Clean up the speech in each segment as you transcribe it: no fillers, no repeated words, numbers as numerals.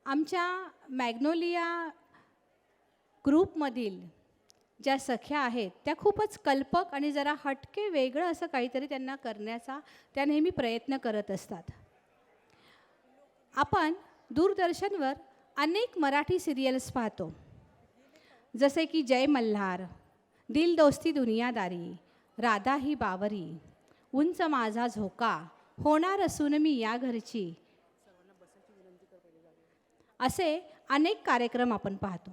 आमच्या मॅग्नोलिया ग्रुपमधील ज्या सख्या आहेत त्या खूपच कल्पक आणि जरा हटके वेगळं असं काहीतरी त्यांना करण्याचा त्या नेहमी प्रयत्न करत असतात. आपण दूरदर्शनवर अनेक मराठी सिरियल्स पाहतो, जसे की जय मल्हार, दिल दोस्ती दुनियादारी, राधा ही बावरी, उंच माझा झोका, होणार असून मी या घरची, असे अनेक कार्यक्रम आपण पाहतो.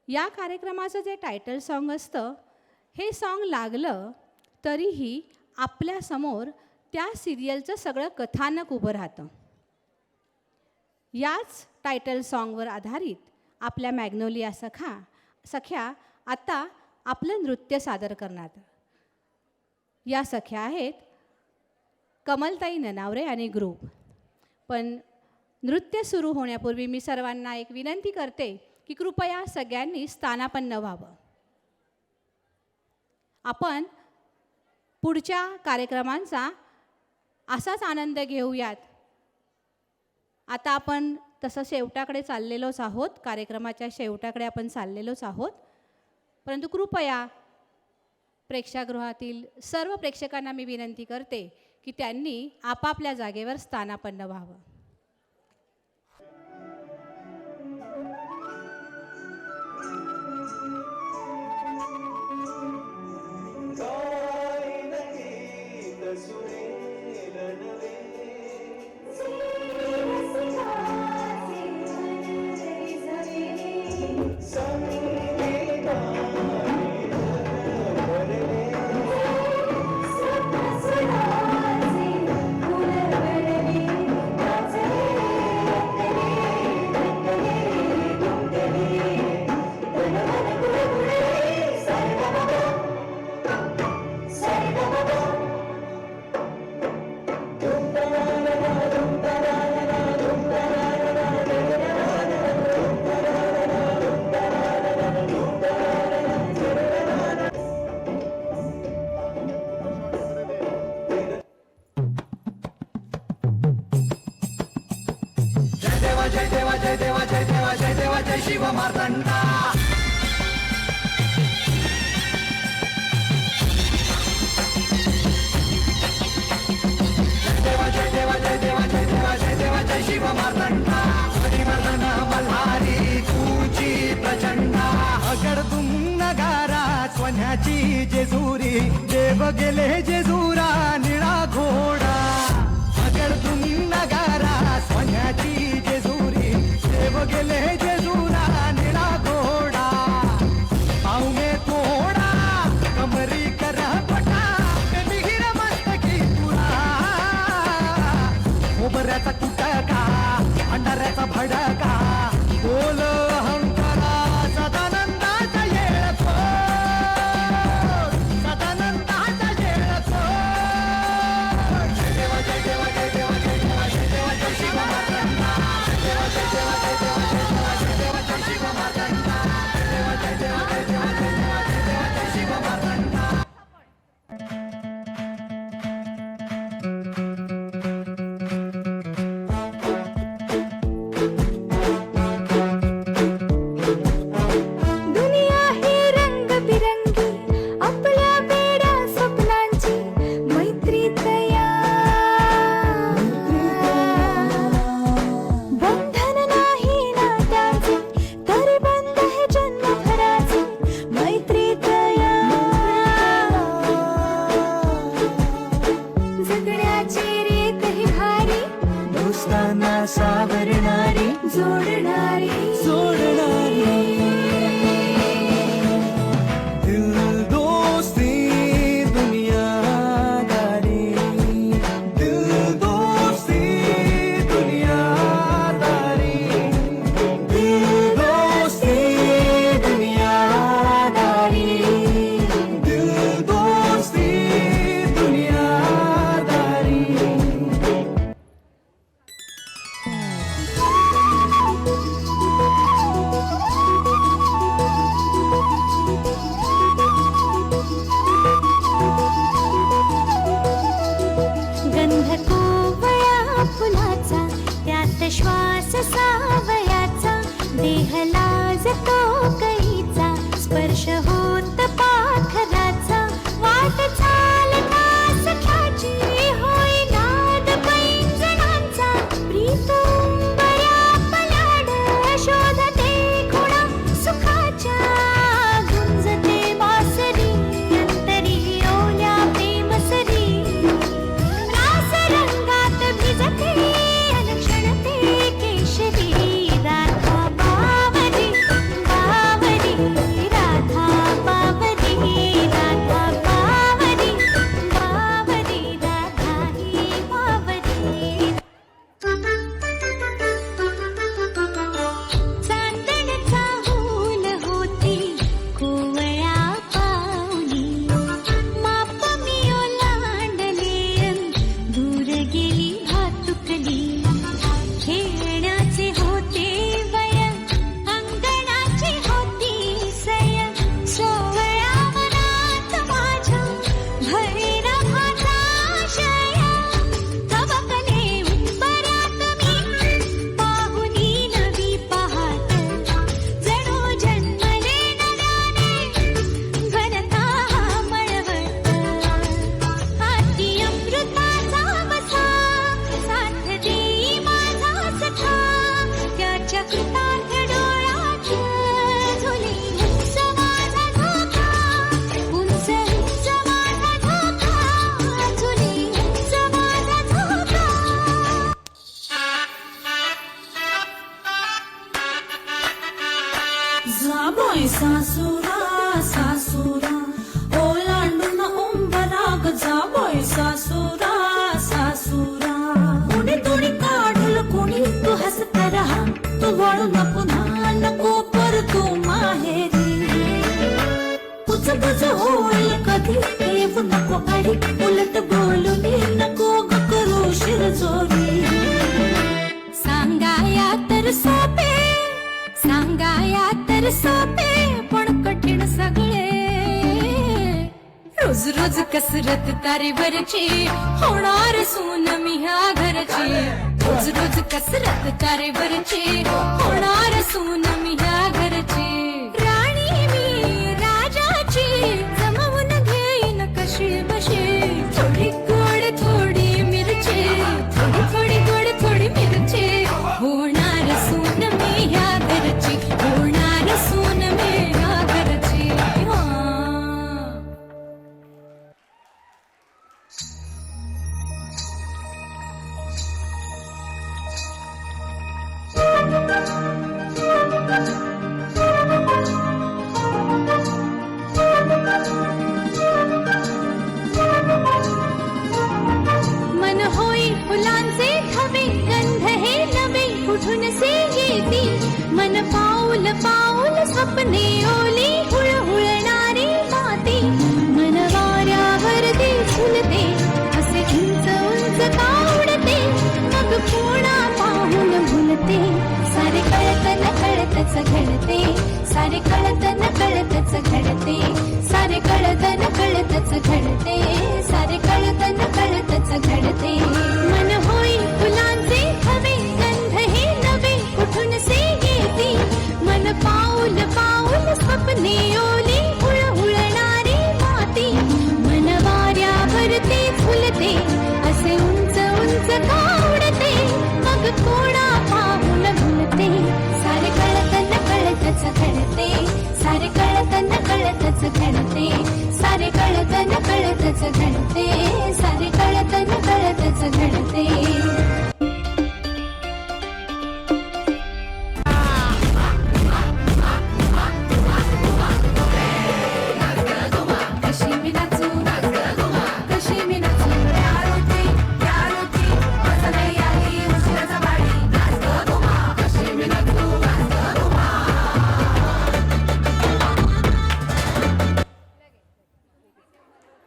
या कार्यक्रमाचं जे टायटल सॉन्ग असतं, हे सॉन्ग लागलं तरीही आपल्यासमोर त्या सिरियलचं सगळं कथानक उभं राहतं. याच टायटल सॉन्गवर आधारित आपल्या मॅग्नोलिया सख्या आता आपलं नृत्य सादर करणार. या सख्या आहेत कमलताई ननावरे आणि ग्रुप. पण नृत्य सुरू होण्यापूर्वी मी सर्वांना एक विनंती करते की कृपया सगळ्यांनी स्थानापन्न व्हावं. आपण पुढच्या कार्यक्रमांचा असाच आनंद घेऊयात. आता आपण तसं शेवटाकडे चाललेलोच आहोत, कार्यक्रमाच्या शेवटाकडे आपण चाललेलोच आहोत. परंतु कृपया प्रेक्षागृहातील सर्व प्रेक्षकांना मी विनंती करते की त्यांनी आपापल्या जागेवर स्थानापन्न व्हावं. जय शिव मार्तंडा. जय देवा जय शिव मार्तंडा. हरिवर्धन मल्हारी तुझी प्रचंडा. अगडतुम नगारा सोन्याची जेजुरी, देव गेले जेजुरा निळा घोडा. अगडतुम नगारा सोन्याची जेजुरी, देव गेले जेजुरा निळा घोडा. पाहुणे थोडा कमरी कर पटा, मिहिर मस्तकी तुला. खोबऱ्याचा कुटका अंधाऱ्याचा भडका, बोल अहंकारा सदानंदाचा येळको, सदानंदाचा येळको. जय देवा जय देवा जय देवा जय देवा जय देवा जय शिव मार्तंडा. जय देवा जय देवा जय देवा जय देवा जय देवा जय शिव मार्तंडा. जय देवा जय देवा जय देवा जय देवा जय देवा जय शिव मार्तंडा. सावरणारी जोडणारी जोडणारी. दिल दोस्ती दुनियादारी, दिल दोस्ती दुनियादारी, दिल दोस्ती दुनियादारी, दिल दोस्ती दुनियादारी. सावयाचा देह लाजतो कैचा स्पर्श होत पाखराचा वाट चालता सख्याची होई नाद पैंजणांचा प्रीतुंबया पलाड शोधते खुणा सुखाच्या गुंजते बासरी अंतरी ओल्या प्रेमसरी रास रंगात भिजते अलक्षणते केशरी राधा बावरी बावरी राधा बावरी राधा बावरी बावरी राधा ही बावरी चांदण्याचा हूल होती कोवळ्या पाऊली माप मी ओलांडले दूर गेली भातुकली खेळण्याचे होते वय अंगणाची होती सय सोवळ्या मनात माझ्या भैरा भाषया तवकले उंबऱ्यात मी पाहुनी नवी पहाट जणू जन्मले नव्याने घनता मळवट हाती अमृताचा वसा साथ देई माझा सखा त्याच्या कृतार्थ डोळ्यात झुले उंच माझा धोका उंच उंच माझा धोका झुले उंच माझा धोका जाबोय सासुरा सासुरा ओलांडून उंबराग जाबोय सासुरा सासुरा कोणी तोडी काढल कोणी तू हसत राहा तू वळू न पुन्हा नको परतू माहेरी कुचबुच होईल कधी येऊ नको आडी उलट बोलून नको ग करू शिरजोरी सांगाया तर सोपे सांगाया तर सोपे पण कठीण सगळे रोज रोज कसरत तारेवरची होणार सून मी ह्या घरची रोज रोज कसरत तारेवरची होणार सून मी ह्या घरची राणी मी राजाची जमवून घेईन कशी बशी थोडी गोड थोडी मिरची थोडी थोडी गोड थोडी मिरची होणार सून मी ह्या घरची होणार सून मी ह्या घरची हा मन होई फुलांचे थवे गंध हे नवे कुठून से येती मन पाऊल पाऊल स्वप्ने ओली हुळहुळणारी माती मन वाऱ्यावर ते झुलते असे उंच उंच कावडते मग कोणा पाहून भुलते सारे कळत न कळतच घडते सारे कळत न कळतच घडते सारे कळत न कळतच घडते सारे कळत न कळतच घडते मन होई फुलांचे हवे गंध हे नवे कुठून से येते मन पाऊल पाऊल स्वप्ने ओली हुळहुळणारी माती मन वाऱ्यावर ते फुलते असे उंच उंच कावडते मग कोणा पाहून भुलते सारे कळत न कळतच घडते सारे कळत न कळतच घडते सारे कळत न कळतच घडते सारे कळत न कळतच घडते